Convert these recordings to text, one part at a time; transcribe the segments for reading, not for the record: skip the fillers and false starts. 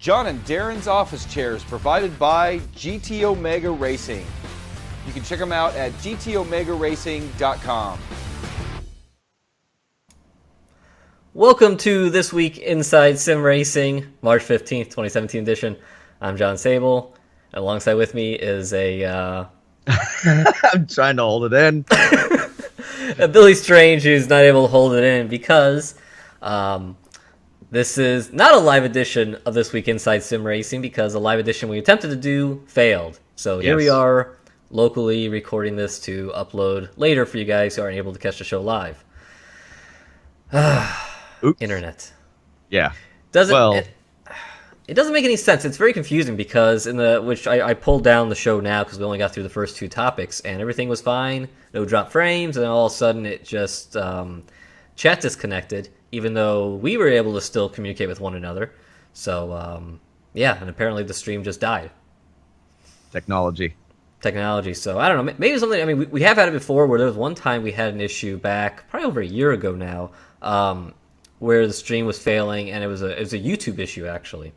John and Darren's office chairs provided by GT Omega Racing. You can check them out at gtomegaracing.com. Welcome to This Week Inside Sim Racing, March 15th, 2017 edition. I'm John Sable. Alongside with me is a... I'm trying to hold it in. Billy Strange, who's not able to hold it in because this is not a live edition of This Week Inside Sim Racing, because a live edition we attempted to do failed. So here we are, locally recording this to upload later for you guys who aren't able to catch the show live. Internet. Yeah. It doesn't make any sense. It's very confusing because I pulled down the show now because we only got through the first two topics and everything was fine, no drop frames, and then all of a sudden it just chat disconnected, even though we were able to still communicate with one another. So and apparently the stream just died. Technology. So I don't know. Maybe something. I mean, we have had it before where there was one time we had an issue back probably over a year ago now, where the stream was failing, and it was a YouTube issue actually.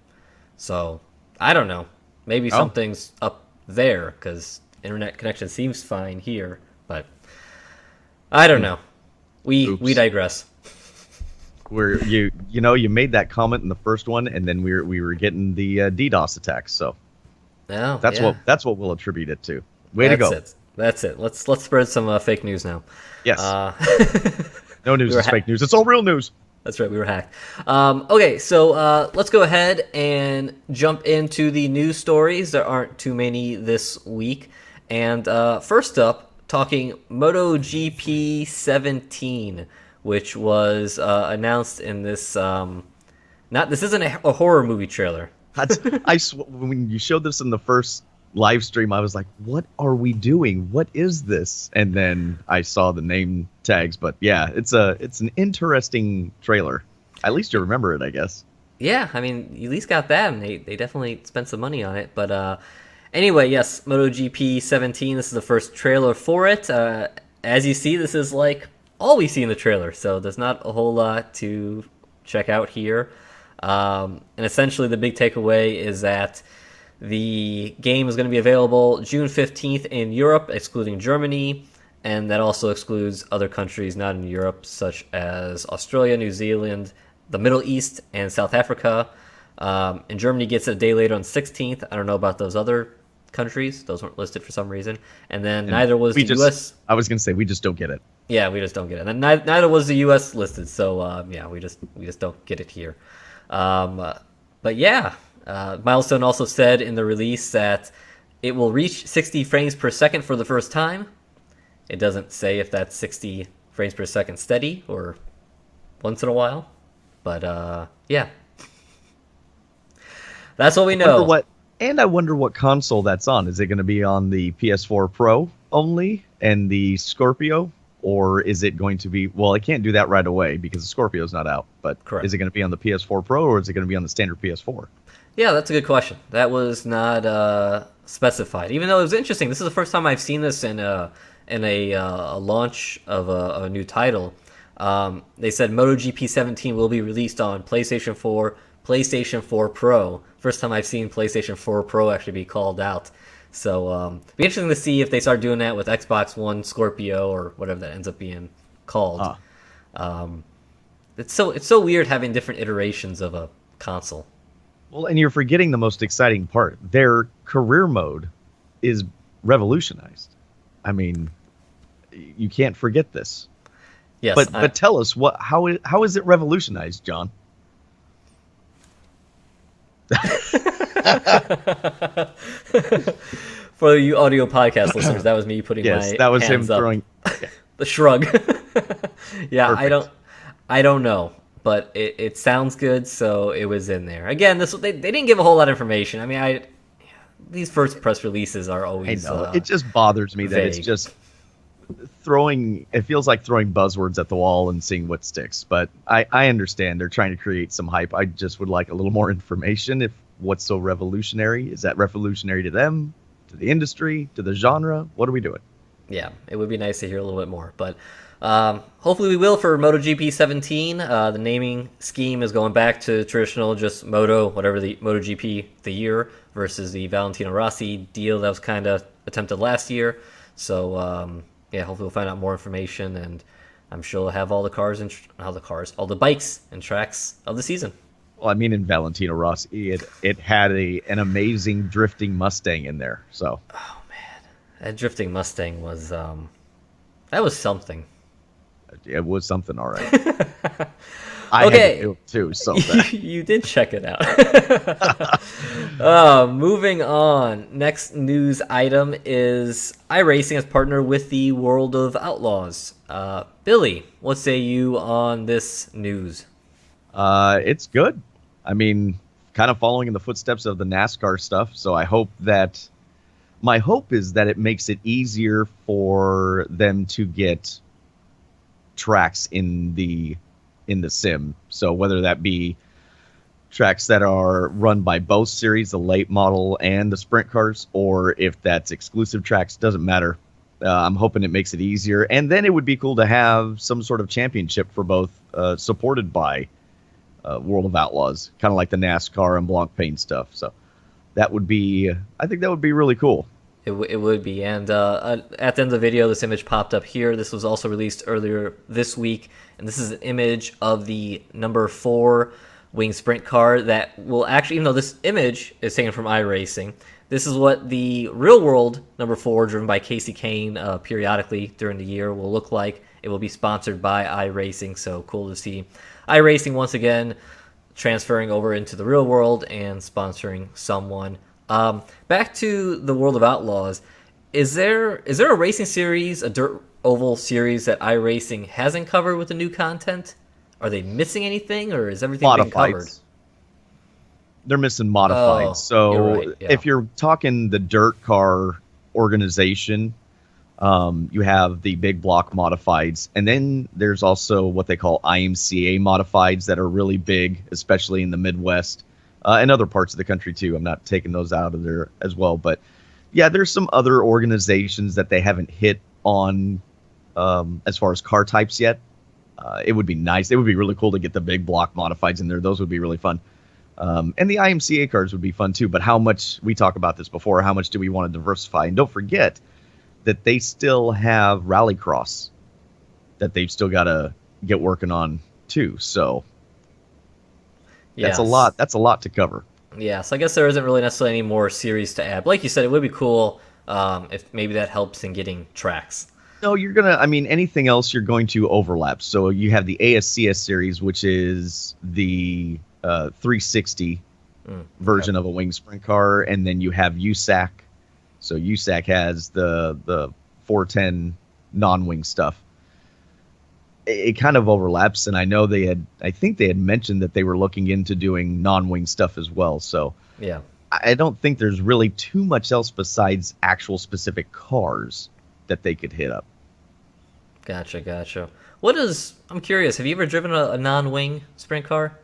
So I don't know. Maybe something's up there because internet connection seems fine here, but I don't know. We digress. Where you made that comment in the first one, and then we were getting the DDoS attacks. So that's what we'll attribute it to. Way to go. That's it. Let's spread some fake news now. Yes. No news is fake news. It's all real news. That's right, we were hacked. Okay, so let's go ahead and jump into the news stories. There aren't too many this week. And first up, talking MotoGP 17, which was announced in this... this isn't a horror movie trailer. When you showed this in the first live stream, I was like, what are we doing? What is this? And then I saw the name tags, but yeah, it's an interesting trailer. At least you remember it, I guess. Yeah, I mean, you at least got that, and they definitely spent some money on it. But anyway, yes, MotoGP 17, this is the first trailer for it. As you see, this is like all we see in the trailer, so there's not a whole lot to check out here. And essentially the big takeaway is that the game is going to be available June 15th in Europe, excluding Germany, and that also excludes other countries not in Europe, such as Australia, New Zealand, the Middle East, and South Africa. And Germany gets it a day later on 16th. I don't know about those other countries. Those weren't listed for some reason. And then neither was the U.S. I was going to say, we just don't get it. Yeah, we just don't get it. And then neither was the U.S. listed, so we just don't get it here. But yeah. Milestone also said in the release that it will reach 60 frames per second for the first time. It doesn't say if that's 60 frames per second steady or once in a while. But, yeah. That's what we know. I wonder what console that's on. Is it going to be on the PS4 Pro only and the Scorpio? Or is it going to be... Well, I can't do that right away because the Scorpio's not out. But Correct. Is it going to be on the PS4 Pro or is it going to be on the standard PS4? Yeah, that's a good question. That was not specified. Even though it was interesting, this is the first time I've seen this in a launch of a new title. They said MotoGP 17 will be released on PlayStation 4, PlayStation 4 Pro. First time I've seen PlayStation 4 Pro actually be called out. So be interesting to see if they start doing that with Xbox One, Scorpio, or whatever that ends up being called. It's so weird having different iterations of a console. Well, and you're forgetting the most exciting part. Their career mode is revolutionized. I mean, you can't forget this. Yes, but tell us how is it revolutionized, John? For you audio podcast listeners, that was me putting my that was hands him up. Throwing the shrug. Yeah, Perfect. I don't know, but it sounds good, so it was in there. Again, they didn't give a whole lot of information. I mean, these first press releases are always. I know. It just bothers me that it's just it feels like throwing buzzwords at the wall and seeing what sticks. But I understand they're trying to create some hype. I just would like a little more information. If what's so revolutionary? Is that revolutionary to them, to the industry, to the genre? What are we doing? Yeah, it would be nice to hear a little bit more. But Hopefully we will for MotoGP 17. The naming scheme is going back to traditional just Moto, whatever the MotoGP the year, versus the Valentino Rossi deal that was kind of attempted last year. So hopefully we'll find out more information, and I'm sure we'll have all the all the bikes and tracks of the season. Well, I mean, in Valentino Rossi, it had an amazing drifting Mustang in there. So, oh man, that drifting Mustang was that was something. It was something, all right. I had to do it too, so you did check it out. Moving on. Next news item is iRacing has partnered with the World of Outlaws. Billy, what say you on this news? It's good. I mean, kind of following in the footsteps of the NASCAR stuff. So my hope is that it makes it easier for them to get tracks in the sim. So whether that be tracks that are run by both series, the late model and the sprint cars, or if that's exclusive tracks, doesn't matter. I'm hoping it makes it easier. And then it would be cool to have some sort of championship for both, supported by World of Outlaws, kind of like the NASCAR and Blanc Pain stuff. So I think that would be really cool. It would be. And at the end of the video, this image popped up here. This was also released earlier this week. And this is an image of the number 4 wing sprint car that will actually, even though this image is taken from iRacing, this is what the real world number 4, driven by Casey Kane periodically during the year, will look like. It will be sponsored by iRacing. So cool to see iRacing once again transferring over into the real world and sponsoring someone. Back to the World of Outlaws, is there a racing series, a dirt oval series that iRacing hasn't covered with the new content? Are they missing anything, or is everything being covered? They're missing modified. So you're right, yeah. If you're talking the dirt car organization, you have the big block modifieds, and then there's also what they call IMCA modifieds that are really big, especially in the Midwest. And other parts of the country too. I'm not taking those out of there as well, but yeah, there's some other organizations that they haven't hit on as far as car types yet. It would be nice. It would be really cool to get the big block modifieds in there. Those would be really fun. And the IMCA cars would be fun too. But how much, we talked about this before, how much do we want to diversify? And don't forget that they still have Rallycross that they've still got to get working on too. So that's a lot. That's a lot to cover. Yeah, so I guess there isn't really necessarily any more series to add. But like you said, it would be cool if maybe that helps in getting tracks. No, anything else you're going to overlap. So you have the ASCS series, which is the 360 version of a wing sprint car, and then you have USAC. So USAC has the 410 non-wing stuff. It kind of overlaps, and I think they had mentioned that they were looking into doing non-wing stuff as well. So yeah, I don't think there's really too much else besides actual specific cars that they could hit up. Gotcha. I'm curious, have you ever driven a non-wing sprint car?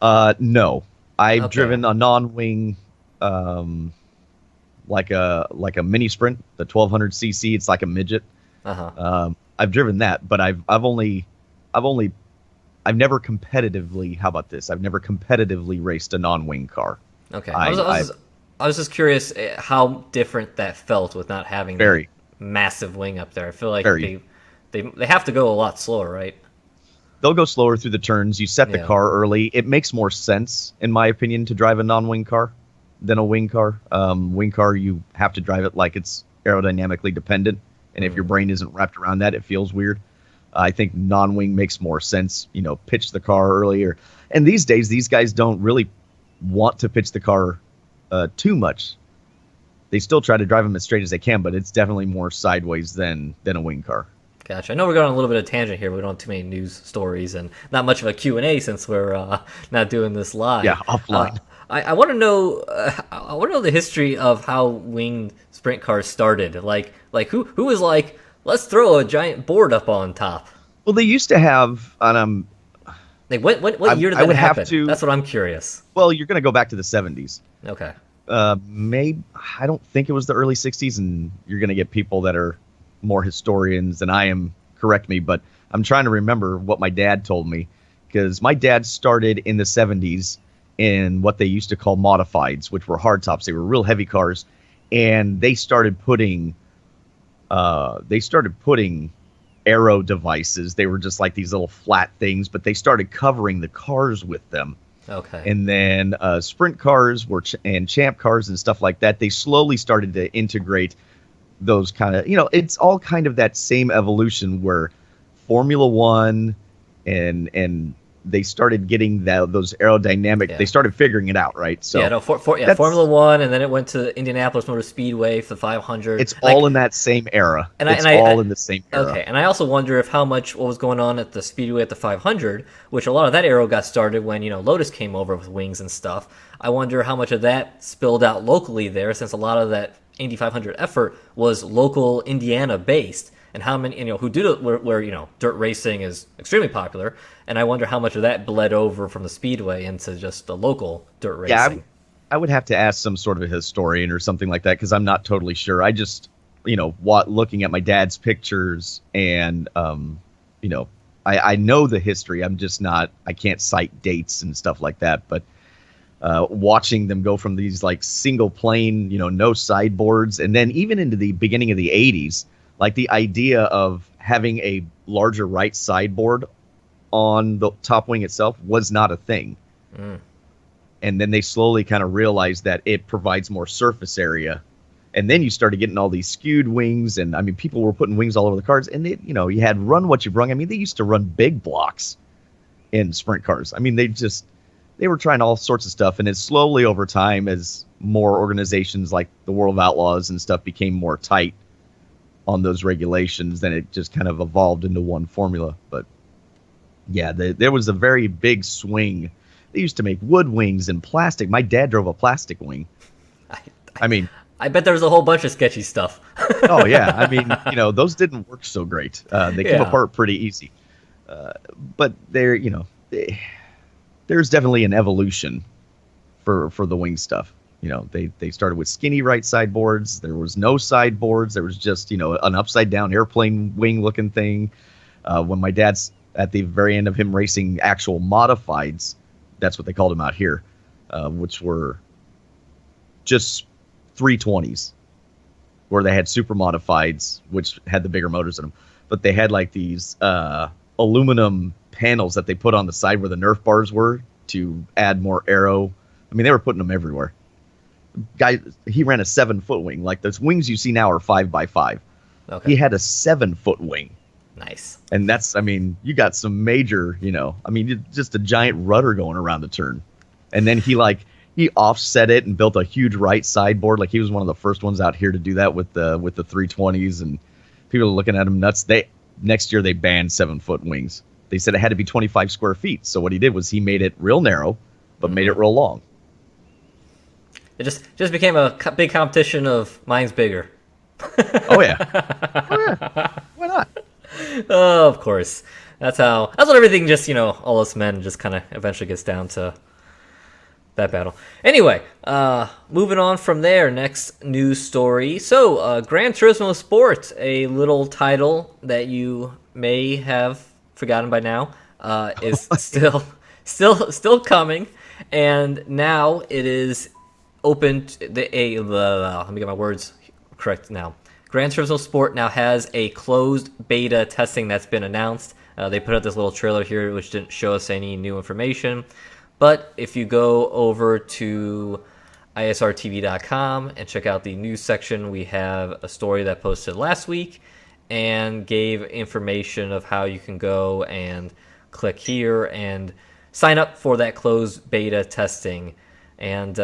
No. I've driven a non-wing, like a mini sprint, the 1200cc. It's like a midget. I've driven that, but I've never competitively. How about this? I've never competitively raced a non-wing car. Okay. I was just curious how different that felt with not having that massive wing up there. I feel like they have to go a lot slower, right? They'll go slower through the turns. You set the car early. It makes more sense, in my opinion, to drive a non-wing car than a wing car. Wing car, you have to drive it like it's aerodynamically dependent. And if your brain isn't wrapped around that, it feels weird. I think non-wing makes more sense. Pitch the car earlier. And these days, these guys don't really want to pitch the car too much. They still try to drive them as straight as they can, but it's definitely more sideways than a wing car. Gotcha. I know we're going on a little bit of tangent here. We don't have too many news stories and not much of a Q&A since we're not doing this live. Yeah, offline. I want to know. I want to know the history of how winged sprint cars started. Like who was like, let's throw a giant board up on top. Well, they used to have what year did that happen? That's what I'm curious. Well, you're going to go back to the 70s. Okay. Maybe I don't think it was the early 60s, and you're going to get people that are more historians than I am correct me, but I'm trying to remember what my dad told me, because my dad started in the 70s in what they used to call modifieds, which were hardtops. They were real heavy cars, and they started putting aero devices. They were just like these little flat things, but they started covering the cars with them. Okay. And then sprint cars and champ cars and stuff like that, they slowly started to integrate those kind of, it's all kind of that same evolution where Formula One and they started getting those aerodynamic. Yeah. They started figuring it out, right? So Formula One, and then it went to Indianapolis Motor Speedway for the 500. It's all in that same era. In the same era. Okay, and I also wonder if how much what was going on at the Speedway at the 500, which a lot of that aero got started when Lotus came over with wings and stuff. I wonder how much of that spilled out locally there, since a lot of that Indy 500 effort was local Indiana based. And how many, who did it where dirt racing is extremely popular. And I wonder how much of that bled over from the Speedway into just the local dirt racing. Yeah, I would have to ask some sort of a historian or something like that, because I'm not totally sure. I just, looking at my dad's pictures and, I know the history. I'm just not, I can't cite dates and stuff like that. But watching them go from these like single plane, no sideboards, and then even into the beginning of the 80s, like the idea of having a larger right sideboard on the top wing itself was not a thing. And then they slowly kind of realized that it provides more surface area. And then you started getting all these skewed wings. And I mean, people were putting wings all over the cars. And they, you had run what you brung. I mean, they used to run big blocks in sprint cars. I mean, they were trying all sorts of stuff. And it's slowly over time, as more organizations like the World of Outlaws and stuff became more tight on those regulations, then it just kind of evolved into one formula. But yeah, there was a very big swing. They used to make wood wings and plastic. My dad drove a plastic wing. I bet there was a whole bunch of sketchy stuff. Oh yeah, I mean, those didn't work so great. They came apart pretty easy. But there's definitely an evolution for the wing stuff. They started with skinny right sideboards. There was no sideboards. There was just, an upside down airplane wing looking thing. When my dad's at the very end of him racing actual modifieds, that's what they called them out here, which were just 320s, where they had super modifieds, which had the bigger motors in them. But they had like these aluminum panels that they put on the side where the Nerf bars were to add more aero. I mean, they were putting them everywhere. Guy, he ran a 7-foot wing. Like those wings you see now are 5x5. Okay. He had a 7-foot wing. Nice. And that's, you got some major, just a giant rudder going around the turn. And then he offset it and built a huge right sideboard. Like he was one of the first ones out here to do that with the 320s, and people are looking at him nuts. Next year they banned 7-foot wings. They said it had to be 25 square feet. So what he did was he made it real narrow, but made it real long. It just became a big competition of mine's bigger. Oh yeah. Why not? Oh, of course. That's what everything just, all us men just kind of eventually gets down to that battle. Anyway, moving on from there, next news story. So, Gran Turismo Sport, a little title that you may have forgotten by now, is still coming, and now it is open to let me get my words correct now. Gran Turismo Sport now has a closed beta testing that's been announced. They put out this little trailer here, which didn't show us any new information. But if you go over to isrtv.com and check out the news section, we have a story that posted last week and gave information of how you can go and click here and sign up for that closed beta testing. And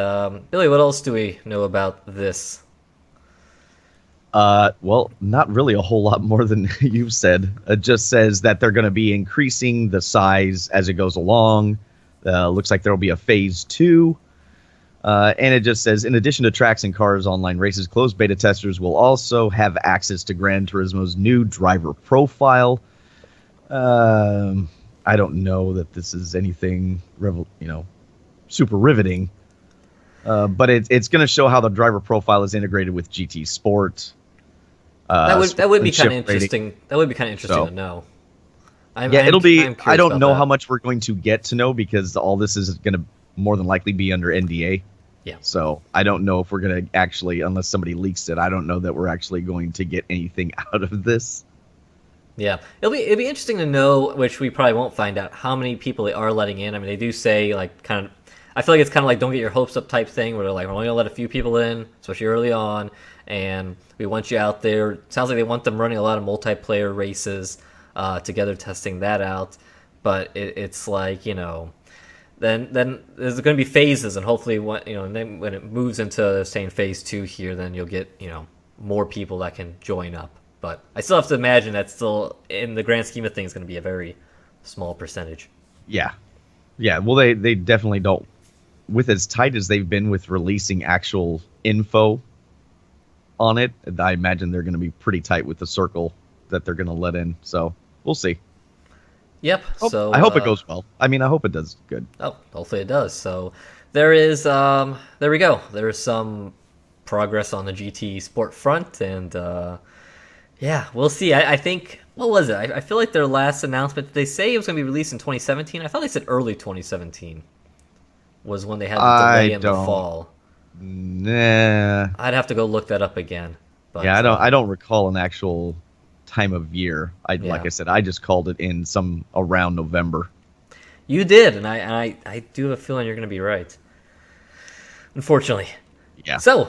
Billy, what else do we know about this? Well, not really a whole lot more than you've said. It just says that they're going to be increasing the size as it goes along. Looks like there will be a phase 2. And it just says, in addition to tracks and cars online races, closed beta testers will also have access to Gran Turismo's new driver profile. I don't know that this is anything, super riveting. But it's going to show how the driver profile is integrated with GT Sport. That would be kind of sportsmanship rating. interesting. That would be kind of interesting to know. It'll be. I'm I don't know that. how much we're going to get to know because all this is going to more than likely be under NDA. Yeah. So I don't know if we're going to actually, unless somebody leaks it, I don't know that we're actually going to get anything out of this. Yeah, it'll be interesting to know, which we probably won't find out, how many people they are letting in. I mean, they do say like kind of. I feel like it's kind of like don't get your hopes up type thing, where they're like, we're only gonna let a few people in, especially early on, and we want you out there. It sounds like they want them running a lot of multiplayer races together, testing that out. But it's like then there's going to be phases, and hopefully then when it moves into saying phase 2 here, then you'll get more people that can join up. But I still have to imagine that's still in the grand scheme of things going to be a very small percentage. Yeah. Well, they definitely don't. With as tight as they've been with releasing actual info on it, I imagine they're going to be pretty tight with the circle that they're going to let in. So we'll see. Yep. So I hope it goes well. I mean, I hope it does good. Oh, hopefully it does. So there is. There we go. There is some progress on the GT Sport front, and yeah, we'll see. I think. What was it? I feel like their last announcement, did they say it was going to be released in 2017? I thought they said early 2017 was when they had the delay in the fall. Nah. I'd have to go look that up again. But, yeah, I don't recall an actual time of year. Like I said, I just called it in some around November. You did, and I do have a feeling you're going to be right. Unfortunately. Yeah. So,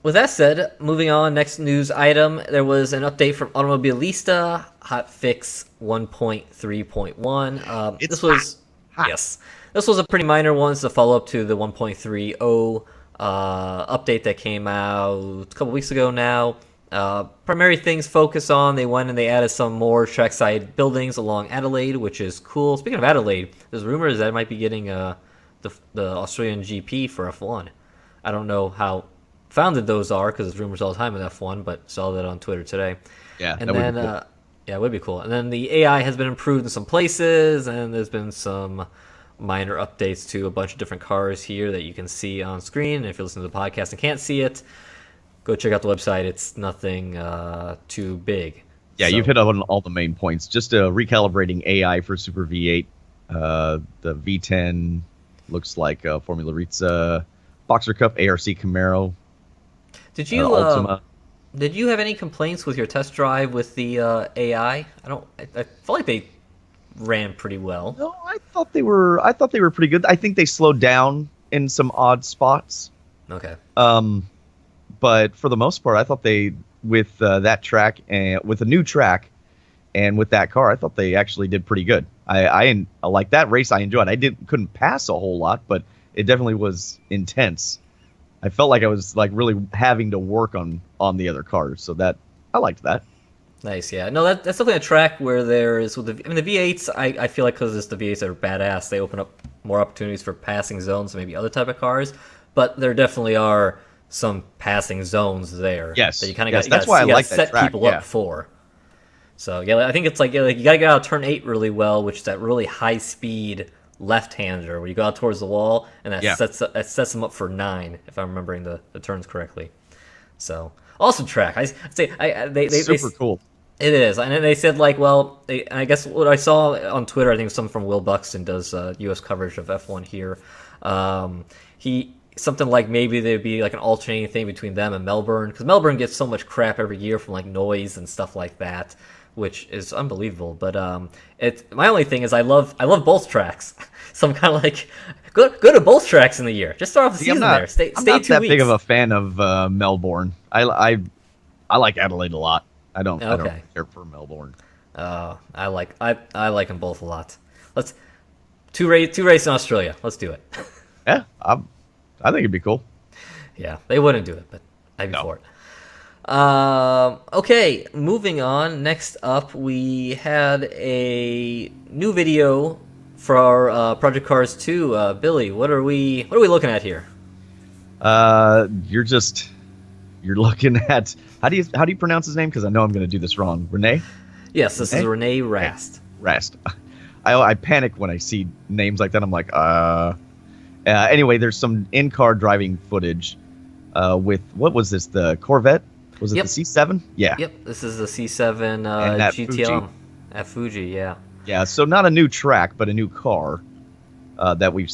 with that said, moving on, next news item, there was an update from Automobilista, Hotfix 1.3.1. This was hot. Yes. This was a pretty minor one. It's a follow-up to the 1.30 update that came out a couple weeks ago now. Primary things focus on, they went and they added some more trackside buildings along Adelaide, which is cool. Speaking of Adelaide, there's rumors that it might be getting the Australian GP for F1. I don't know how founded those are because there's rumors all the time in F1, but saw that on Twitter today. Yeah, and that then would be cool. Yeah, it would be cool. And then the AI has been improved in some places, and there's been some minor updates to a bunch of different cars here that you can see on screen. And if you're listening to the podcast and can't see it, go check out the website. It's nothing too big. Yeah, So, you've hit on all the main points. Just recalibrating AI for Super V8. The V10 looks like Formula Rizza, Boxer Cup, ARC Camaro. Did you Ultima. Did you have any complaints with your test drive with the AI? I felt like they ran pretty well. No, I thought they were pretty good. I think they slowed down in some odd spots. Okay. But for the most part, I thought they with that track and with a new track and with that car, I thought they actually did pretty good. I like that race. I enjoyed. Couldn't pass a whole lot, but it definitely was intense. I felt like I was like really having to work on the other cars, so that I liked that. Nice, yeah. No, that's definitely a track where there is with the V8s. I feel like because it's the V8s that are badass, they open up more opportunities for passing zones than maybe other type of cars. But there definitely are some passing zones there. Yes, that you kind of yes, that's why I like that set track, people yeah. up for. So yeah, I think it's like you got to get out of turn 8 really well, which is that really high speed left-hander where you go out towards the wall, and that sets them up for 9, if I'm remembering the turns correctly. So awesome track. They super cool. It is, and they said like, well, I guess what I saw on Twitter, I think someone from Will Buxton does U.S. coverage of F1 here. Something like maybe there'd be like an alternating thing between them and Melbourne, because Melbourne gets so much crap every year from like noise and stuff like that, which is unbelievable. But my only thing is I love both tracks, so I'm kind of like go to both tracks in the year. Just start off the season there. Stay I'm not 2 that weeks. big of a fan of Melbourne. I like Adelaide a lot. I don't care for Melbourne. I like them both a lot. Let's two race in Australia. Let's do it. Yeah, I think it'd be cool. Yeah, they wouldn't do it, but I'd be for it. Okay, moving on. Next up, we had a new video for our Project Cars 2. Billy, what are we looking at here? You're looking at how do you pronounce his name? Because I know I'm going to do this wrong. René? Yes, this is René Rast. Rast. I panic when I see names like that. I'm like, Anyway, there's some in-car driving footage with what was this? The Corvette? Was it the C7? Yeah. Yep, this is the C7 And at GTLM at Fuji, yeah. Yeah, so not a new track, but a new car that we've,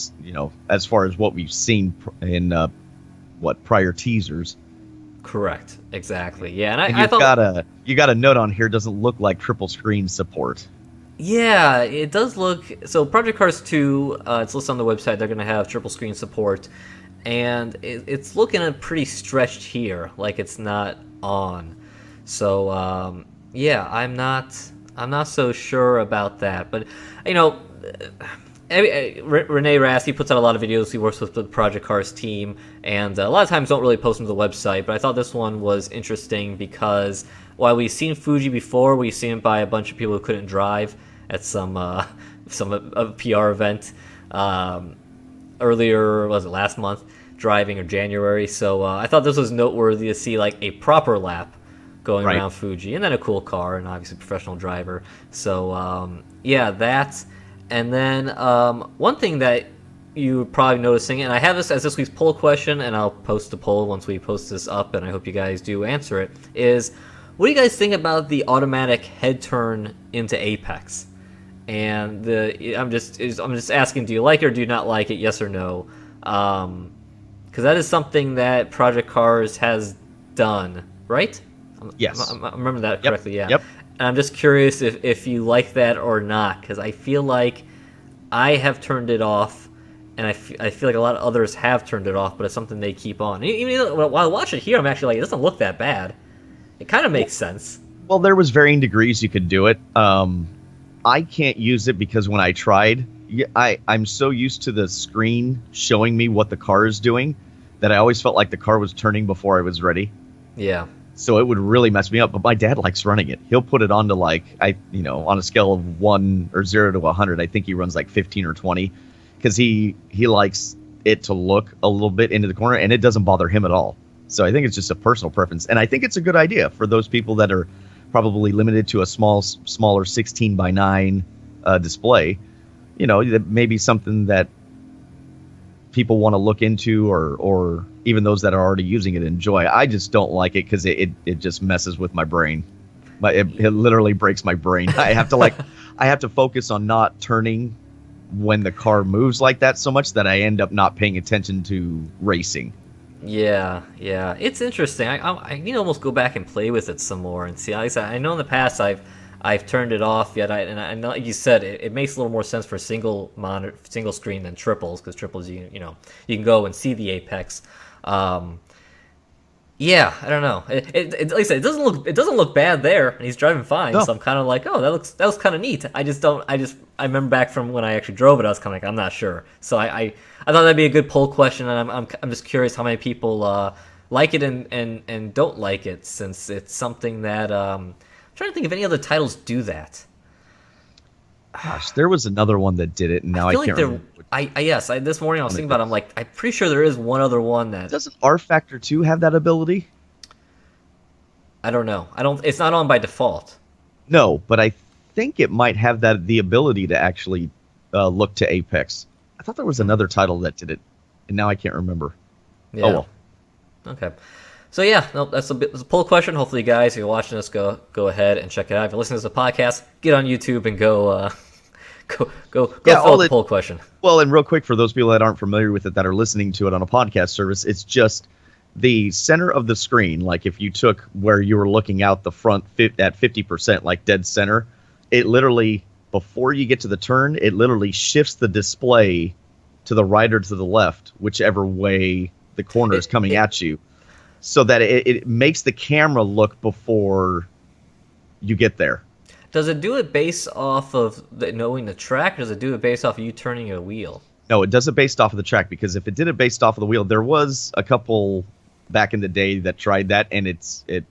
as far as what we've seen in, prior teasers. Correct, exactly, yeah. And I thought... you got a note on here, doesn't look like triple screen support. Yeah, it does look... So Project Cars 2, it's listed on the website, they're going to have triple screen support. And it's looking pretty stretched here, like it's not on. So, yeah, I'm not so sure about that. But, René Rast, he puts out a lot of videos. He works with the Project Cars team, and a lot of times don't really post them to the website. But I thought this one was interesting because while we've seen Fuji before, we've seen it by a bunch of people who couldn't drive at some PR event earlier, was it last month, driving, or January. So I thought this was noteworthy to see like a proper lap going around Fuji, and then a cool car, and obviously professional driver. So yeah, that. And then one thing that you're probably noticing, and I have this as this week's poll question, and I'll post the poll once we post this up, and I hope you guys do answer it, is what do you guys think about the automatic head turn into Apex? And I'm just asking, do you like it or do you not like it, yes or no? Because that is something that Project Cars has done, right? Yes. I remember that correctly, yeah. Yep. And I'm just curious if you like that or not, because I feel like I have turned it off, and I feel like a lot of others have turned it off, but it's something they keep on. Even while I watch it here, I'm actually like, it doesn't look that bad. It kind of makes sense. Well, there was varying degrees you could do it. I can't use it because when I tried, I'm so used to the screen showing me what the car is doing that I always felt like the car was turning before I was ready. Yeah. So it would really mess me up. But my dad likes running it. He'll put it on to on a scale of 0 to 100, I think he runs like 15 or 20 because he likes it to look a little bit into the corner, and it doesn't bother him at all. So I think it's just a personal preference. And I think it's a good idea for those people that are probably limited to a smaller 16 by 9 display. That may be something that people want to look into, or even those that are already using it enjoy. I just don't like it because it just messes with my brain. It literally breaks my brain. I have to focus on not turning when the car moves like that so much that I end up not paying attention to racing. Yeah, it's interesting. I need to almost go back and play with it some more and see. I know in the past I've turned it off yet. And I know, like you said, it makes a little more sense for single screen than triples, because triples you can go and see the apex. Yeah, I don't know. Like I said, it doesn't look bad there, and he's driving fine. No. So I'm kind of like, oh, that looks kind of neat. I remember back from when I actually drove it, I was kind of like, I'm not sure. So I thought that'd be a good poll question, and I'm just curious how many people like it and don't like it, since it's something that I'm trying to think if any other titles do that. Gosh, there was another one that did it, and now I can't remember. This morning I was thinking about it, I'm like, I'm pretty sure there is one other one that... Doesn't R Factor 2 have that ability? I don't know. It's not on by default. No, but I think it might have the ability to actually look to Apex. I thought there was another title that did it, and now I can't remember. Yeah. Oh, well. Okay. So yeah, that's a poll question. Hopefully, you guys, if you're watching this, go ahead and check it out. If you're listening to the podcast, get on YouTube and go fill out the poll question. Well, and real quick, for those people that aren't familiar with it, that are listening to it on a podcast service, it's just the center of the screen. Like if you took where you were looking out the front at 50%, like dead center, it literally, before you get to the turn, it literally shifts the display to the right or to the left, whichever way the corner is coming at you, so that it makes the camera look before you get there. Does it do it based off of knowing the track, or does it do it based off of you turning a wheel? No, it does it based off of the track, because if it did it based off of the wheel, there was a couple back in the day that tried that, and it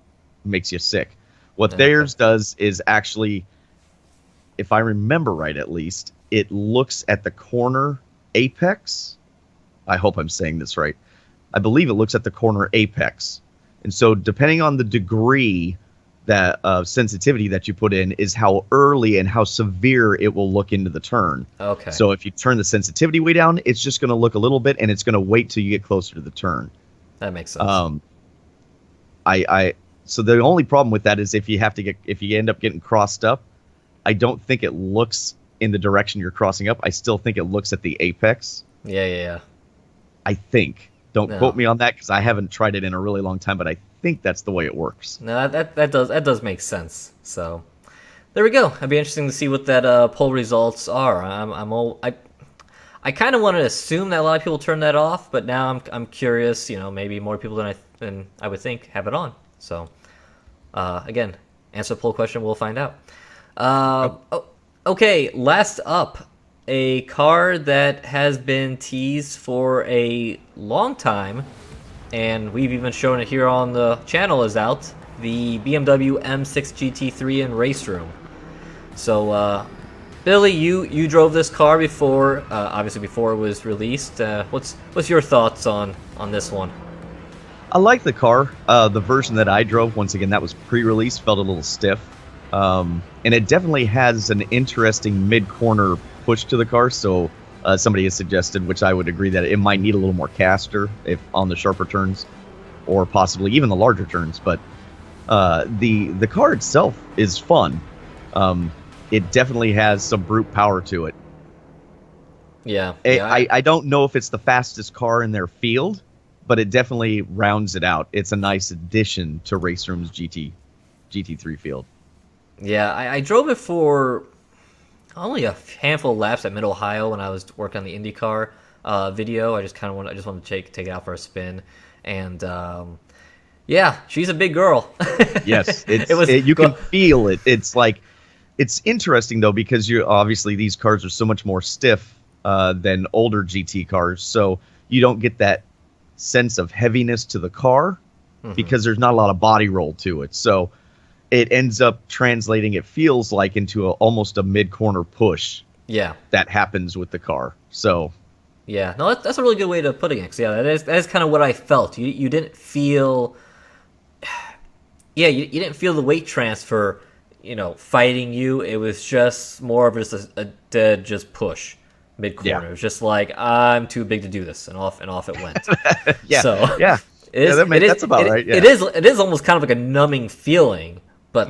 makes you sick. What theirs does is actually, if I remember right at least, it looks at the corner apex. I hope I'm saying this right. I believe it looks at the corner apex. And so depending on the degree that sensitivity that you put in is how early and how severe it will look into the turn. Okay. So if you turn the sensitivity way down, it's just going to look a little bit, and it's going to wait till you get closer to the turn. That makes sense. So the only problem with that is if you end up getting crossed up, I don't think it looks in the direction you're crossing up. I still think it looks at the apex. Yeah. I think. Don't quote me on that because I haven't tried it in a really long time, but I think that's the way it works. No, that does make sense. So there we go. It'd be interesting to see what that poll results are. I kind of want to assume that a lot of people turn that off, but now I'm curious. Maybe more people than I would think have it on. So again, answer the poll question. We'll find out. Okay, last up, a car that has been teased for a long time, and we've even shown it here on the channel, is out. The BMW M6 GT3 in Raceroom. So, Billy, you drove this car before, obviously before it was released. What's your thoughts on this one? I like the car. The version that I drove, once again, that was pre-release, felt a little stiff. And it definitely has an interesting mid-corner push to the car. So somebody has suggested, which I would agree, that it might need a little more caster if on the sharper turns, or possibly even the larger turns. But the car itself is fun. It definitely has some brute power to it. Yeah. I don't know if it's the fastest car in their field, but it definitely rounds it out. It's a nice addition to Raceroom's GT3 field. Yeah, I drove it for only a handful of laps at Mid-Ohio when I was working on the IndyCar video. I just wanted to take it out for a spin, and yeah, she's a big girl. Yes, you can feel it. It's interesting though, because obviously these cars are so much more stiff than older GT cars, so you don't get that sense of heaviness to the car because there's not a lot of body roll to it. So it ends up translating, it feels like, into almost a mid-corner push. Yeah, that happens with the car. So yeah, no, that's a really good way to put it. Yeah, that is kind of what I felt. You didn't feel, you didn't feel the weight transfer, fighting you. It was just more of just a dead push mid-corner. Yeah. It was just like, I'm too big to do this, and off it went. Yeah, so yeah. That's about right. Yeah. It is almost kind of like a numbing feeling. But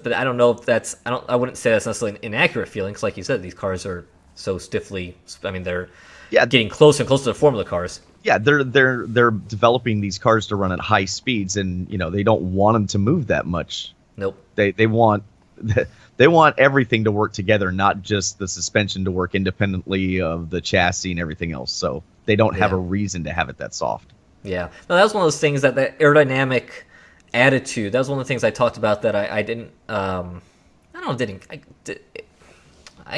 but I don't know if I wouldn't say that's necessarily an inaccurate feeling, because like you said, these cars are so stiffly, they're getting closer and closer to the form of the cars. Yeah, they're developing these cars to run at high speeds, and they don't want them to move that much. Nope. They want everything to work together, not just the suspension to work independently of the chassis and everything else. So they don't have a reason to have it that soft. Yeah. No, that was one of those things that aerodynamic attitude. That was one of the things I talked about that I didn't. I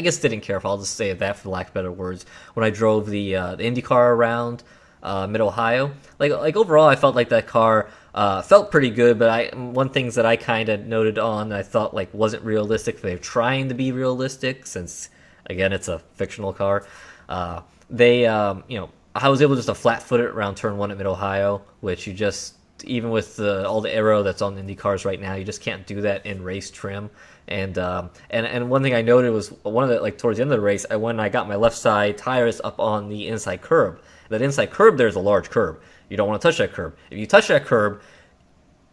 guess didn't care if. I'll just say that for lack of better words. When I drove the IndyCar around Mid-Ohio, like overall, I felt like that car felt pretty good. But one things that I kind of noted on that I thought wasn't realistic. They're trying to be realistic, since again it's a fictional car. I was able just to flat-foot it around turn 1 at Mid-Ohio, which you just, even with all the aero that's on Indy cars right now, you just can't do that in race trim. And one thing I noted was one of the towards the end of the race, I got my left side tires up on the inside curb. That inside curb there is a large curb. You don't want to touch that curb. If you touch that curb,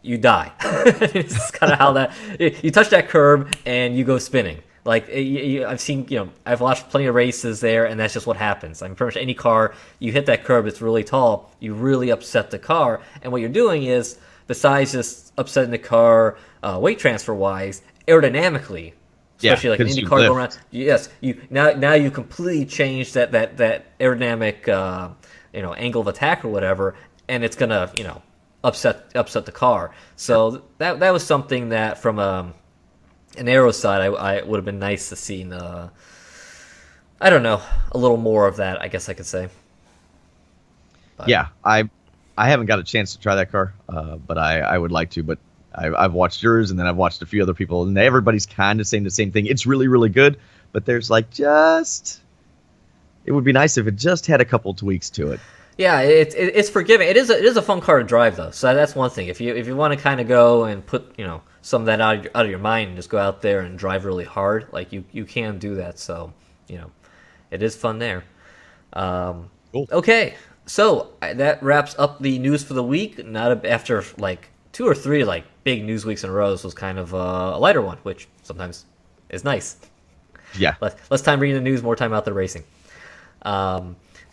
you die. It's kind of how that you touch that curb and you go spinning. I've seen, I've watched plenty of races there, and that's just what happens. Pretty much any car, you hit that curb, it's really tall, you really upset the car. And what you're doing is, besides just upsetting the car weight transfer-wise, aerodynamically, especially an Indy car going around, yes, now you completely change that aerodynamic, angle of attack or whatever, and it's gonna, upset the car. So that was something that from an aero side, I would have been nice to see, I don't know, a little more of that, I guess I could say. But. Yeah, I haven't got a chance to try that car, but I would like to. But I've watched yours, and then I've watched a few other people, and everybody's kind of saying the same thing. It's really, really good, but there's it would be nice if it just had a couple tweaks to it. Yeah, it's forgiving. It is a fun car to drive though, so that's one thing. If you want to kind of go and put some of that out of your mind and just go out there and drive really hard, you can do that. So it is fun there. Cool. Okay, so that wraps up the news for the week. Not after 2 or 3 like big news weeks in a row, this was kind of a lighter one, which sometimes is nice. Yeah. Less time reading the news, more time out there racing.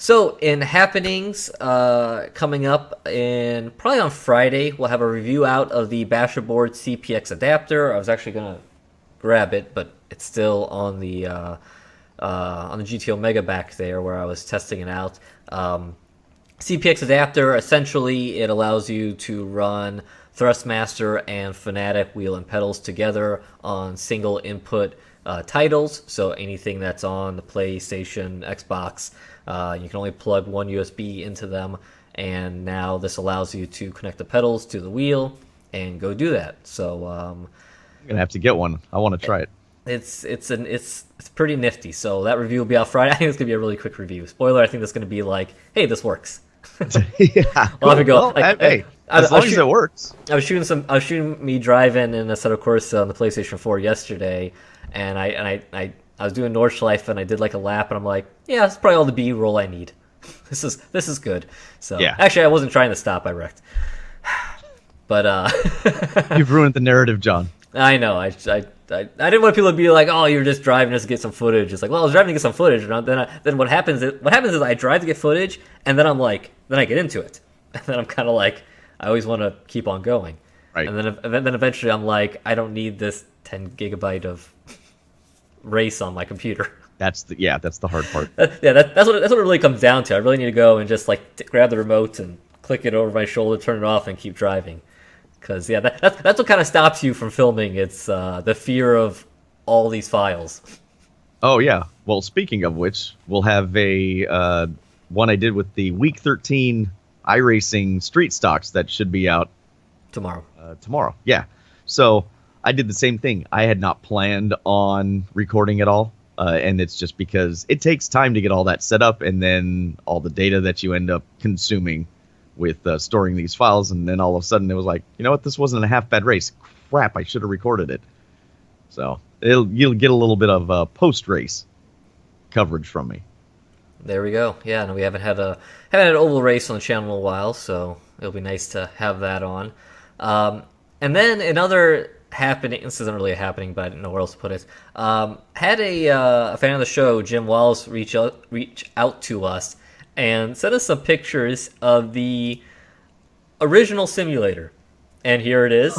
So in happenings coming up probably on Friday, we'll have a review out of the BasherBoards CPX adapter. I was actually gonna grab it, but it's still on the GT Omega back there where I was testing it out. CPX adapter, essentially, it allows you to run Thrustmaster and Fanatic wheel and pedals together on single input titles. So anything that's on the PlayStation, Xbox, you can only plug one USB into them. And now this allows you to connect the pedals to the wheel and go do that. So I'm gonna have to get one. I want to try it. It's pretty nifty. So that review will be out Friday. I think it's gonna be a really quick review. Spoiler: I think that's gonna be like, hey, this works. Yeah. I'll have to go. Well, hey, as long as it works. I was shooting me driving in a set of course on the PlayStation 4 yesterday, and I was doing Nordschleife and I did like a lap, and I'm like, yeah, that's probably all the B-roll I need. This is good. So yeah. Actually, I wasn't trying to stop. I wrecked. But you've ruined the narrative, John. I know. I didn't want people to be like, "Oh, you're just driving just to get some footage." It's like, well, I was driving to get some footage, and then what happens is I drive to get footage, and then I get into it, and then I'm kind of like, I always want to keep on going, right? And then eventually I'm like, I don't need this 10 gigabyte of race on my computer. That's the hard part. That's what it really comes down to. I really need to go and just like grab the remote and click it over my shoulder, turn it off, and keep driving. Because that's what kind of stops you from filming. It's the fear of all these files. Oh yeah. Well, speaking of which, we'll have a one I did with the Week 13 iRacing Street Stocks that should be out tomorrow. Tomorrow, yeah. So I did the same thing. I had not planned on recording at all, and it's just because it takes time to get all that set up, and then all the data that you end up consuming with storing these files, and then all of a sudden it was like, you know what, this wasn't a half bad race. Crap, I should have recorded it. So you'll get a little bit of post race coverage from me. There we go. Yeah, no, we haven't had an oval race on the channel in a while, so it'll be nice to have that on. And then another happening. This isn't really a happening, but I didn't know where else to put it. Had a fan of the show, Jim Wallace, reach out to us and sent us some pictures of the original simulator. And here it is.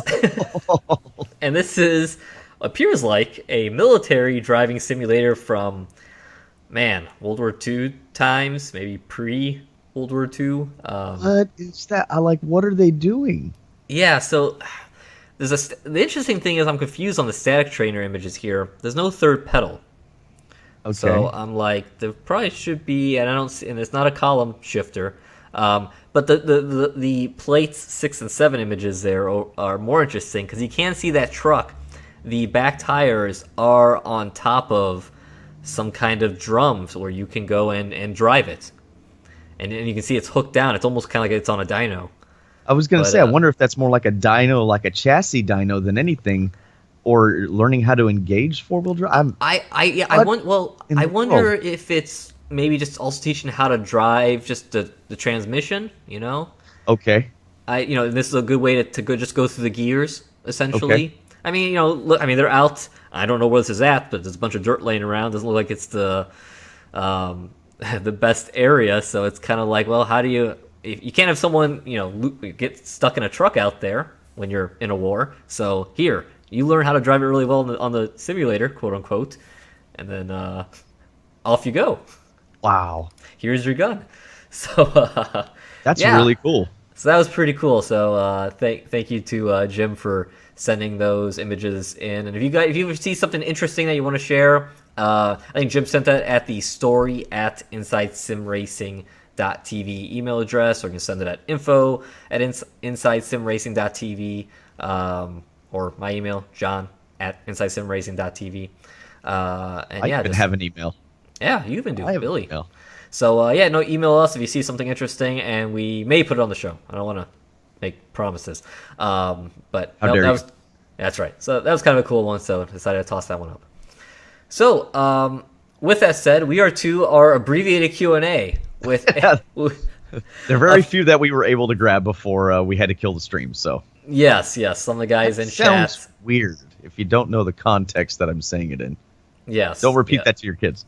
And this appears like a military driving simulator from, World War II times, maybe pre-World War II. What is that? What are they doing? Yeah, so the interesting thing is I'm confused on the static trainer images here. There's no third pedal. Okay. So I'm like, there probably should be, and I don't see, and it's not a column shifter. But the plates 6 and 7 images there are more interesting because you can see that truck. The back tires are on top of some kind of drums where you can go and drive it, and you can see it's hooked down. It's almost kind of like it's on a dyno. I was gonna say, I wonder if that's more like a dyno, like a chassis dyno, than anything. Or learning how to engage four-wheel drive. I wonder if it's maybe just also teaching how to drive just the transmission. You know. Okay. This is a good way to go through the gears essentially. Okay. I mean, look. I mean, they're out. I don't know where this is at, but there's a bunch of dirt laying around. Doesn't look like it's the best area. So it's kind of like, well, how do you? If you can't have someone get stuck in a truck out there when you're in a war. So here. You learn how to drive it really well on the simulator, quote unquote, and then off you go. Wow. Here's your gun. So that's really cool. So that was pretty cool. So thank you to Jim for sending those images in. And if you see something interesting that you want to share, I think Jim sent that at the story@InsideSimRacing.tv email address, or you can send it at info@InsideSimRacing.tv. Or my email, john@InsideSimRacing.tv. And I even have an email. Yeah, you even do, I have Billy. An email. So email us if you see something interesting, and we may put it on the show. I don't want to make promises, but that's right. So that was kind of a cool one. So I decided to toss that one up. So with that said, we are to our abbreviated Q&A with. There are very few that we were able to grab before we had to kill the stream. So. Yes, some of the guys That in sounds chat. weird if you don't know the context that I'm saying it in. Yes. Don't repeat that to your kids.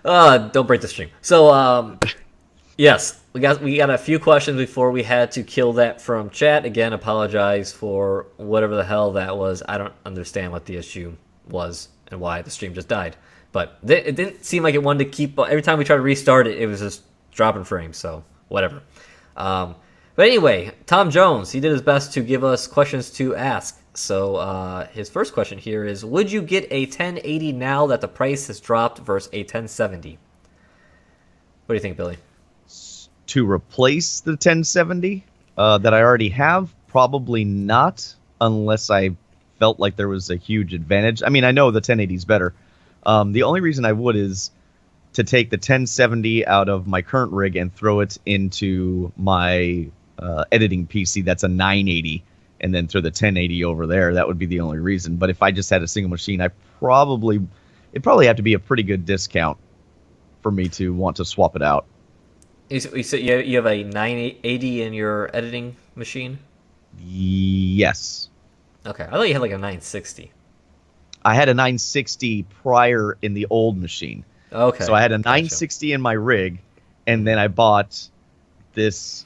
Don't break the stream. So, yes, we got a few questions before we had to kill that from chat. Again, apologize for whatever the hell that was. I don't understand what the issue was and why the stream just died. But it didn't seem like it wanted to keep. Every time we tried to restart it, it was just dropping frames. So whatever. But anyway, Tom Jones, he did his best to give us questions to ask. So his first question here is, would you get a 1080 now that the price has dropped versus a 1070? What do you think, Billy? To replace the 1070 that I already have, probably not, unless I felt like there was a huge advantage. I mean, I know the 1080 is better. The only reason I would is to take the 1070 out of my current rig and throw it into my editing PC that's a 980, and then throw the 1080 over there. That would be the only reason. But if I just had a single machine, it'd probably have to be a pretty good discount for me to want to swap it out. You said you have a 980 in your editing machine? Yes. Okay, I thought you had like a 960. I had a 960 prior in the old machine. Okay. So I had a 960 in my rig, and then I bought this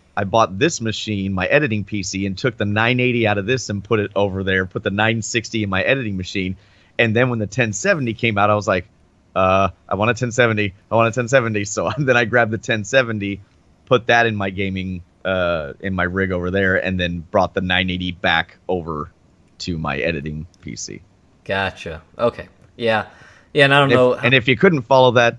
machine, my editing PC, and took the 980 out of this and put it over there, put the 960 in my editing machine. And then when the 1070 came out, I was like, I want a 1070. I want a 1070. So then I grabbed the 1070, put that in my gaming, in my rig over there, and then brought the 980 back over to my editing PC. Gotcha. Okay. Yeah. Yeah, and I don't know. And if you couldn't follow that,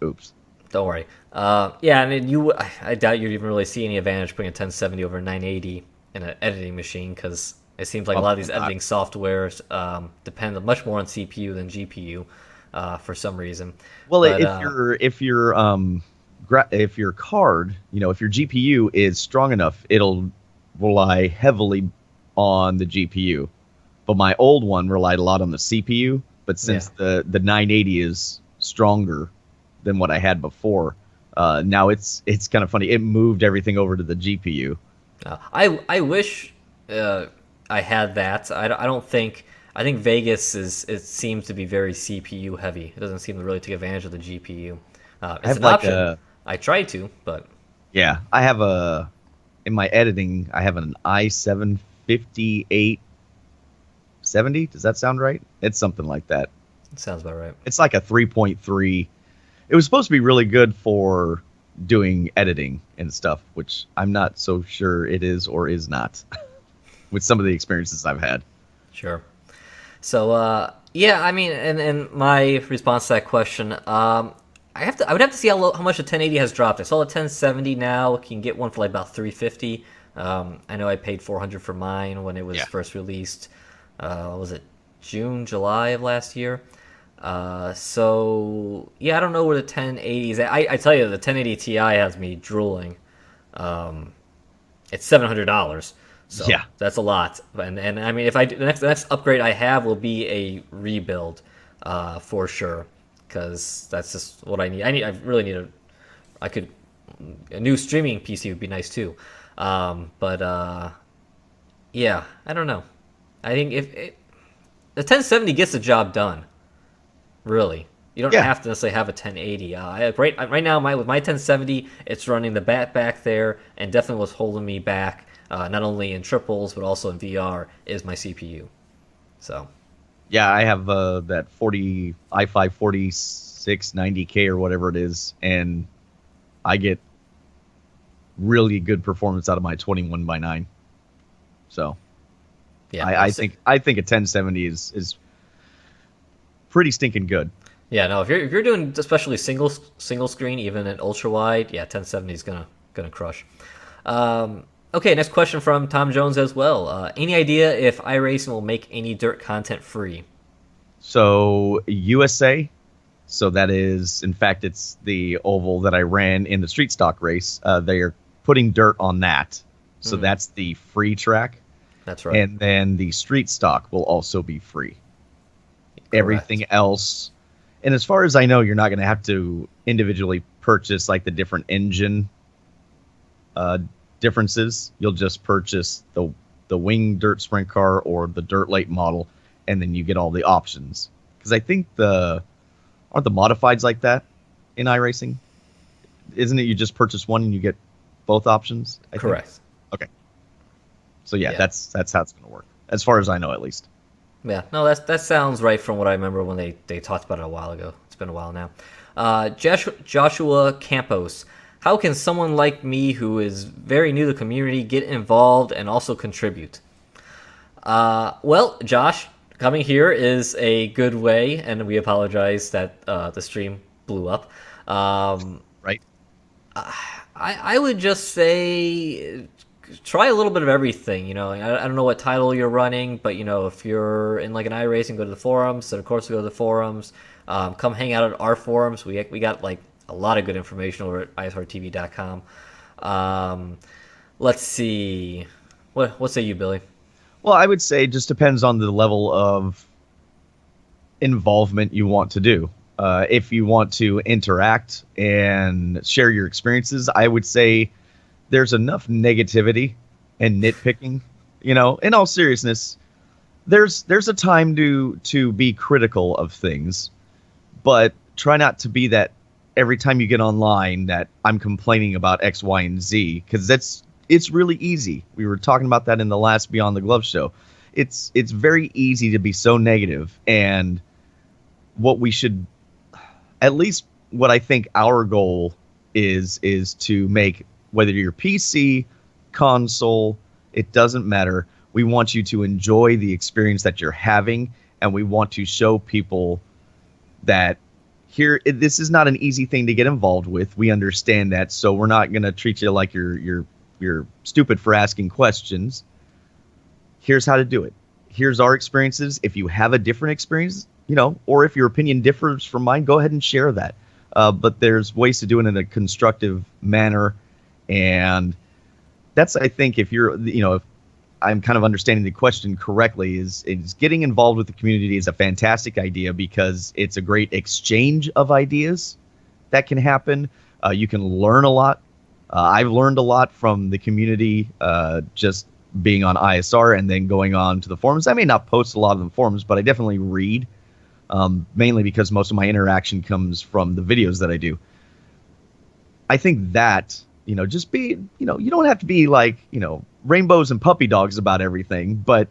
oops. Don't worry. Yeah, I mean, I doubt you'd even really see any advantage putting a 1070 over a 980 in an editing machine, because it seems like a lot of these editing softwares depend much more on CPU than GPU for some reason. Well, but, if your card, if your GPU is strong enough, it'll rely heavily on the GPU. But my old one relied a lot on the CPU. But since the 980 is stronger than what I had before, now it's kind of funny. It moved everything over to the GPU. I wish I had that. I think Vegas seems to be very CPU heavy. It doesn't seem to really take advantage of the GPU. It's an option. I try to, but yeah, I have in my editing, I have an i7 5870. Does that sound right? It's something like that. It sounds about right. It's like a 3.3. It was supposed to be really good for doing editing and stuff, which I'm not so sure it is or is not with some of the experiences I've had. Sure. So, yeah, I mean, and my response to that question, I would have to see how much the 1080 has dropped. I saw the 1070 now. You can get one for like about $350. I know I paid $400 for mine when it was first released. Was it July of last year? So yeah, I don't know where the 1080 is at. I tell you, the 1080 Ti has me drooling. It's $700, so yeah, that's a lot. And I mean, if the next upgrade I have will be a rebuild, for sure, because that's just what I need. I really need a new streaming PC would be nice too. But yeah, I don't know. I think the 1070 gets the job done. Really, you don't have to necessarily have a 1080. Right now, with my 1070, it's running the back there, and definitely what's holding me back, not only in triples but also in VR, is my CPU. So, yeah, I have that i5 4690K or whatever it is, and I get really good performance out of my 21x9. So, yeah, I think a 1070 is pretty stinking good. Yeah, no, if you're doing especially single screen, even at ultra wide, 1070 is gonna crush. Okay, next question from Tom Jones as well. Any idea if iRacing will make any dirt content free? So USA, so that is, in fact, it's the oval that I ran in the street stock race. They are putting dirt on that, so that's the free track. That's right. And then the street stock will also be free. Correct. Everything else, and as far as I know, you're not going to have to individually purchase like the different engine differences, you'll just purchase the wing dirt sprint car or the dirt late model, and then you get all the options. Because I think aren't the modifieds like that in iRacing? Isn't it you just purchase one and you get both options? I Correct. think? Okay. So yeah, that's how it's going to work, as far as I know, at least. Yeah, no, that sounds right from what I remember when they talked about it a while ago. It's been a while now. Joshua Campos. How can someone like me who is very new to the community get involved and also contribute? Well, Josh, coming here is a good way, and we apologize that the stream blew up. Right. I would just say try a little bit of everything. You know, I don't know what title you're running, but you know, if you're in like an iRacing, go to the forums. Then of course we go to the forums. Come hang out at our forums. We got like a lot of good information over at isrtv.com. Let's see. What say you, Billy? Well, I would say it just depends on the level of involvement you want to do. If you want to interact and share your experiences, I would say there's enough negativity and nitpicking. You know, in all seriousness, there's a time to be critical of things, but try not to be that every time you get online that I'm complaining about X, Y, and Z, because it's really easy. We were talking about that in the last Beyond the Glove show. It's very easy to be so negative, and what we should, at least what I think our goal is to make, whether you're PC, console, it doesn't matter. We want you to enjoy the experience that you're having, and we want to show people that this is not an easy thing to get involved with. We understand that, so we're not going to treat you like you're stupid for asking questions. Here's how to do it. Here's our experiences. If you have a different experience, you know, or if your opinion differs from mine, go ahead and share that. But there's ways to do it in a constructive manner, and that's, I think, if you're, you know, if I'm kind of understanding the question correctly, is getting involved with the community is a fantastic idea because it's a great exchange of ideas that can happen. You can learn a lot. I've learned a lot from the community, just being on ISR and then going on to the forums. I may not post a lot of the forums, but I definitely read, mainly because most of my interaction comes from the videos that I do. I think that, you know, just be, you know, you don't have to be like, you know, rainbows and puppy dogs about everything, but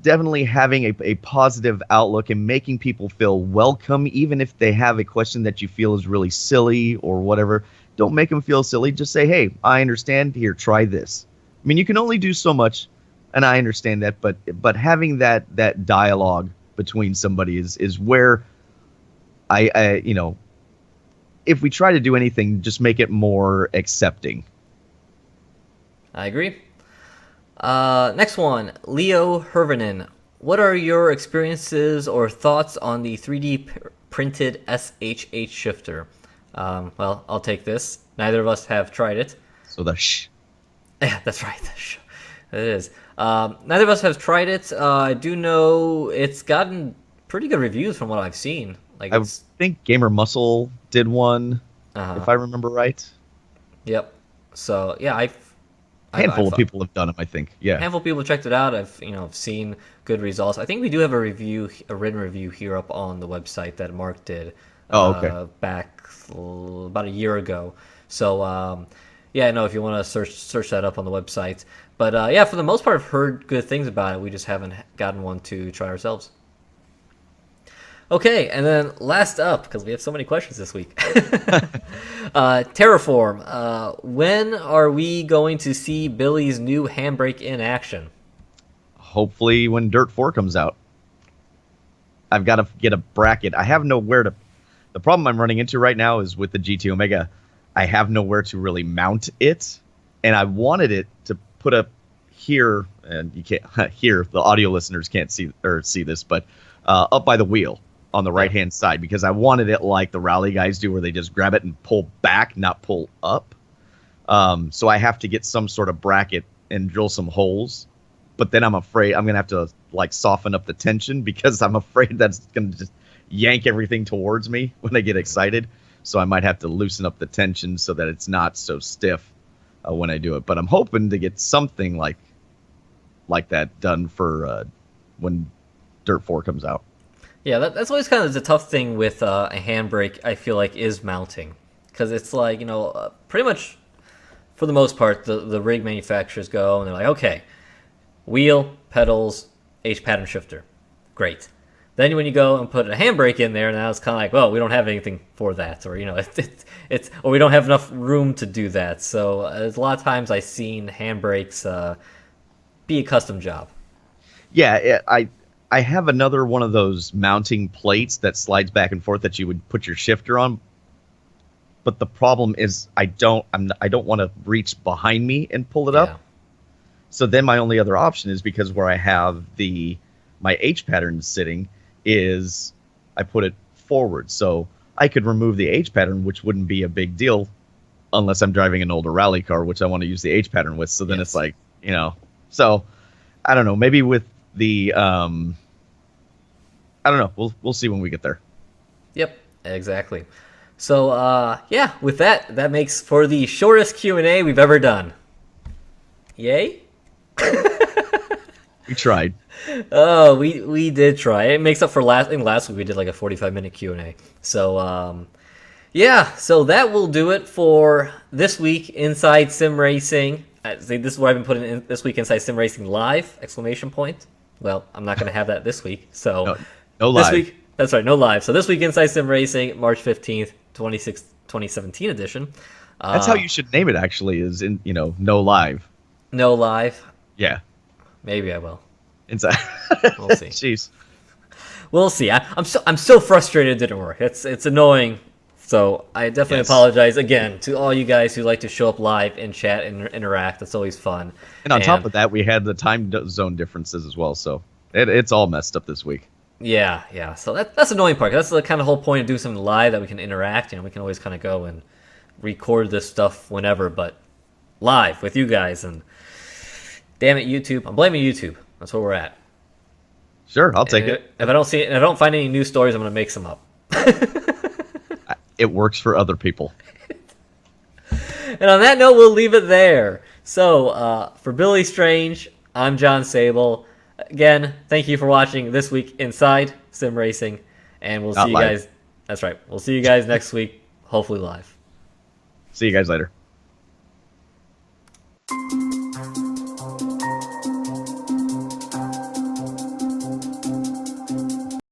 definitely having a positive outlook and making people feel welcome, even if they have a question that you feel is really silly or whatever. Don't make them feel silly. Just say, hey, I understand. Here, try this. I mean, you can only do so much, and I understand that, but having that dialogue between somebody is where I you know, if we try to do anything, just make it more accepting. I agree. Next one, Leo Hervinen. What are your experiences or thoughts on the 3D printed SHH shifter? Well, I'll take this. Neither of us have tried it. So the shh. Yeah, that's right. It is. Neither of us have tried it. I do know it's gotten pretty good reviews from what I've seen. Like, I think Gamer Muscle did one, if I remember right. Yep. So yeah, a handful of people have done them, I think. Yeah. A handful of people checked it out. I've seen good results. I think we do have a written review here up on the website that Mark did. Back about a year ago. So yeah, no, if you want to search that up on the website. But yeah, for the most part, I've heard good things about it. We just haven't gotten one to try ourselves. Okay, and then last up, because we have so many questions this week. Terraform. When are we going to see Billy's new handbrake in action? Hopefully when Dirt 4 comes out. I've got to get a bracket. I have nowhere to... The problem I'm running into right now is with the GT Omega, I have nowhere to really mount it, and I wanted it to put up here, and you can't here. The audio listeners can't see this, but up by the wheel on the right hand side, because I wanted it like the rally guys do, where they just grab it and pull back, not pull up. So I have to get some sort of bracket and drill some holes, but then I'm afraid I'm gonna have to like soften up the tension, because I'm afraid that's gonna just yank everything towards me when I get excited. So I might have to loosen up the tension so that it's not so stiff. when I do it. But I'm hoping to get something like that done for when Dirt 4 comes out. Yeah, that's always kind of the tough thing with a handbrake, I feel like, is mounting. Because it's like, pretty much, for the most part, the rig manufacturers go and they're like, okay, wheel, pedals, H pattern shifter. Great. Then when you go and put a handbrake in there, now it's kind of like, well, we don't have anything for that. Or, or we don't have enough room to do that. So a lot of times I've seen handbrakes be a custom job. Yeah, I have another one of those mounting plates that slides back and forth that you would put your shifter on. But the problem is I don't want to reach behind me and pull it up. So then my only other option is, because where I have my H pattern sitting is I put it forward. So I could remove the H pattern, which wouldn't be a big deal unless I'm driving an older rally car, which I want to use the H pattern with. So then it's like, so I don't know, maybe with the I don't know. We'll see when we get there. Yep, exactly. So with that makes for the shortest Q&A we've ever done. Yay? We tried. Oh, we did try. It makes up for last week we did like a 45-minute Q&A. So so that will do it for this week Inside Sim Racing. This is what I've been putting in this week Inside Sim Racing Live! ! Well, I'm not going to have that this week. So no live. This week, that's right, no live. So this week Inside Sim Racing, March 15th, 2017 edition. That's how you should name it, actually, is no live. No live. Yeah. Maybe I will. Inside. We'll see. Jeez. We'll see. I'm so frustrated it didn't work. It's annoying. So I definitely apologize again to all you guys who like to show up live and chat and interact. That's always fun. And on top of that, we had the time zone differences as well. So it's all messed up this week. Yeah. So that's the annoying part. That's the kind of whole point of doing something live, that we can interact. We can always kind of go and record this stuff whenever, but live with you guys. And damn it, YouTube! I'm blaming YouTube. That's where we're at. Sure, I'll take it. If I don't find any news stories, I'm going to make some up. It works for other people. And on that note, we'll leave it there. So, for Billy Strange, I'm John Sable. Again, thank you for watching this week Inside Sim Racing, and we'll see you guys. That's right. We'll see you guys next week, hopefully live. See you guys later.